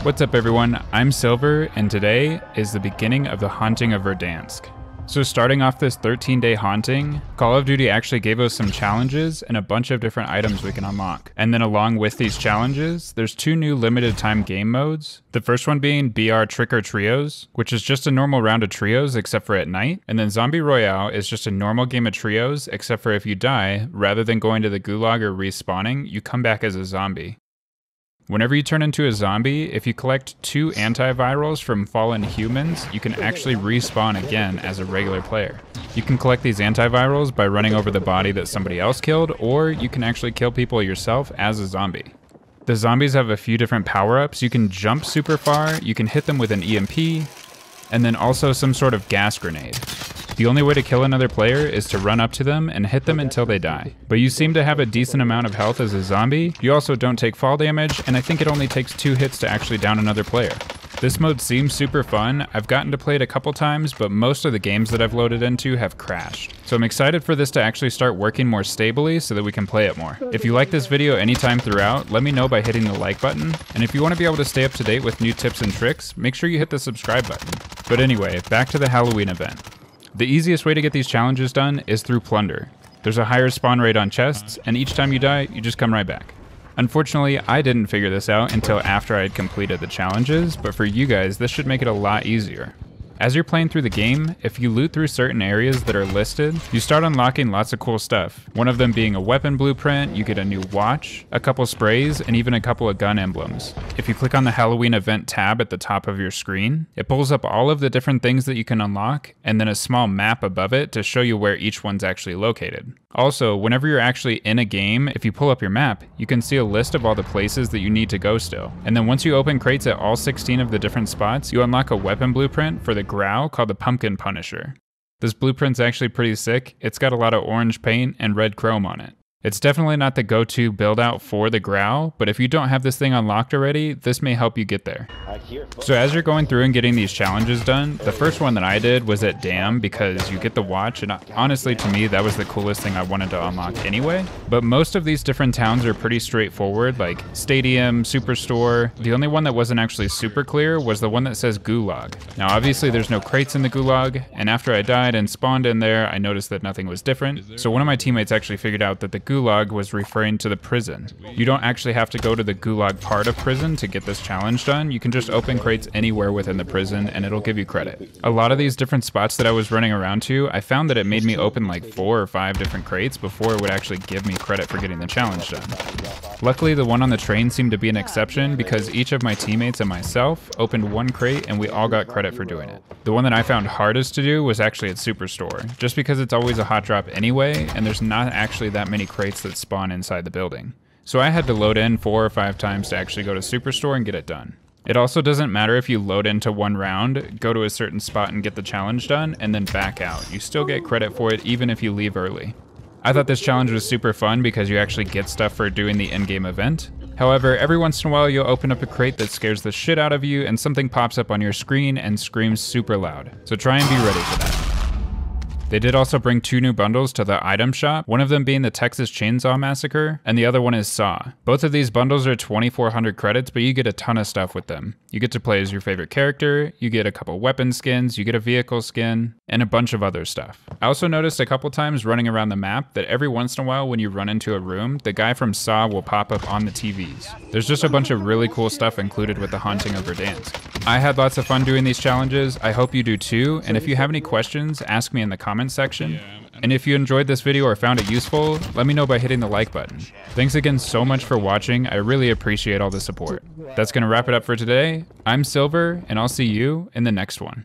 What's up everyone, I'm Silver, and today is the beginning of the haunting of Verdansk. So starting off this 13-day haunting, Call of Duty actually gave us some challenges and a bunch of different items we can unlock. And then along with these challenges, there's two new limited time game modes. The first one being BR Trick or Trios, which is just a normal round of trios except for at night. And then Zombie Royale is just a normal game of trios except for if you die, rather than going to the gulag or respawning, you come back as a zombie. Whenever you turn into a zombie, if you collect 2 antivirals from fallen humans, you can actually respawn again as a regular player. You can collect these antivirals by running over the body that somebody else killed, or you can actually kill people yourself as a zombie. The zombies have a few different power-ups. You can jump super far, you can hit them with an EMP, and then also some sort of gas grenade. The only way to kill another player is to run up to them and hit them until they die. But you seem to have a decent amount of health as a zombie, you also don't take fall damage, and I think it only takes 2 hits to actually down another player. This mode seems super fun. I've gotten to play it a couple times, but most of the games that I've loaded into have crashed. So I'm excited for this to actually start working more stably so that we can play it more. If you like this video anytime throughout, let me know by hitting the like button. And if you want to be able to stay up to date with new tips and tricks, make sure you hit the subscribe button. But anyway, back to the Halloween event. The easiest way to get these challenges done is through plunder. There's a higher spawn rate on chests, and each time you die, you just come right back. Unfortunately, I didn't figure this out until after I had completed the challenges, but for you guys, this should make it a lot easier. As you're playing through the game, if you loot through certain areas that are listed, you start unlocking lots of cool stuff. One of them being a weapon blueprint, you get a new watch, a couple sprays, and even a couple of gun emblems. If you click on the Halloween event tab at the top of your screen, it pulls up all of the different things that you can unlock, and then a small map above it to show you where each one's actually located. Also, whenever you're actually in a game, if you pull up your map, you can see a list of all the places that you need to go still. And then once you open crates at all 16 of the different spots, you unlock a weapon blueprint for the Growl called the Pumpkin Punisher. This blueprint's actually pretty sick. It's got a lot of orange paint and red chrome on it. It's definitely not the go-to build out for the Growl, but if you don't have this thing unlocked already, this may help you get there. So as you're going through and getting these challenges done, the first one that I did was at Dam because you get the watch, and honestly to me that was the coolest thing I wanted to unlock anyway. But most of these different towns are pretty straightforward, like Stadium, Superstore. The only one that wasn't actually super clear was the one that says Gulag. Now obviously there's no crates in the Gulag, and after I died and spawned in there, I noticed that nothing was different. So one of my teammates actually figured out that the Gulag was referring to the prison. You don't actually have to go to the Gulag part of prison to get this challenge done. You can just open crates anywhere within the prison and it'll give you credit. A lot of these different spots that I was running around to, I found that it made me open like 4 or 5 different crates before it would actually give me credit for getting the challenge done. Luckily, the one on the train seemed to be an exception because each of my teammates and myself opened 1 crate and we all got credit for doing it. The one that I found hardest to do was actually at Superstore, just because it's always a hot drop anyway and there's not actually that many crates that spawn inside the building. So I had to load in 4 or 5 times to actually go to Superstore and get it done. It also doesn't matter if you load into 1 round, go to a certain spot and get the challenge done, and then back out. You still get credit for it even if you leave early. I thought this challenge was super fun because you actually get stuff for doing the in-game event. However, every once in a while you'll open up a crate that scares the shit out of you and something pops up on your screen and screams super loud. So try and be ready for that. They did also bring 2 new bundles to the item shop, one of them being the Texas Chainsaw Massacre, and the other one is Saw. Both of these bundles are 2,400 credits, but you get a ton of stuff with them. You get to play as your favorite character, you get a couple weapon skins, you get a vehicle skin, and a bunch of other stuff. I also noticed a couple times running around the map that every once in a while when you run into a room, the guy from Saw will pop up on the TVs. There's just a bunch of really cool stuff included with the Haunting of Verdansk. I had lots of fun doing these challenges, I hope you do too, and if you have any questions, ask me in the comments section. And if you enjoyed this video or found it useful, let me know by hitting the like button. Thanks again so much for watching, I really appreciate all the support. That's gonna wrap it up for today. I'm Silver, and I'll see you in the next one.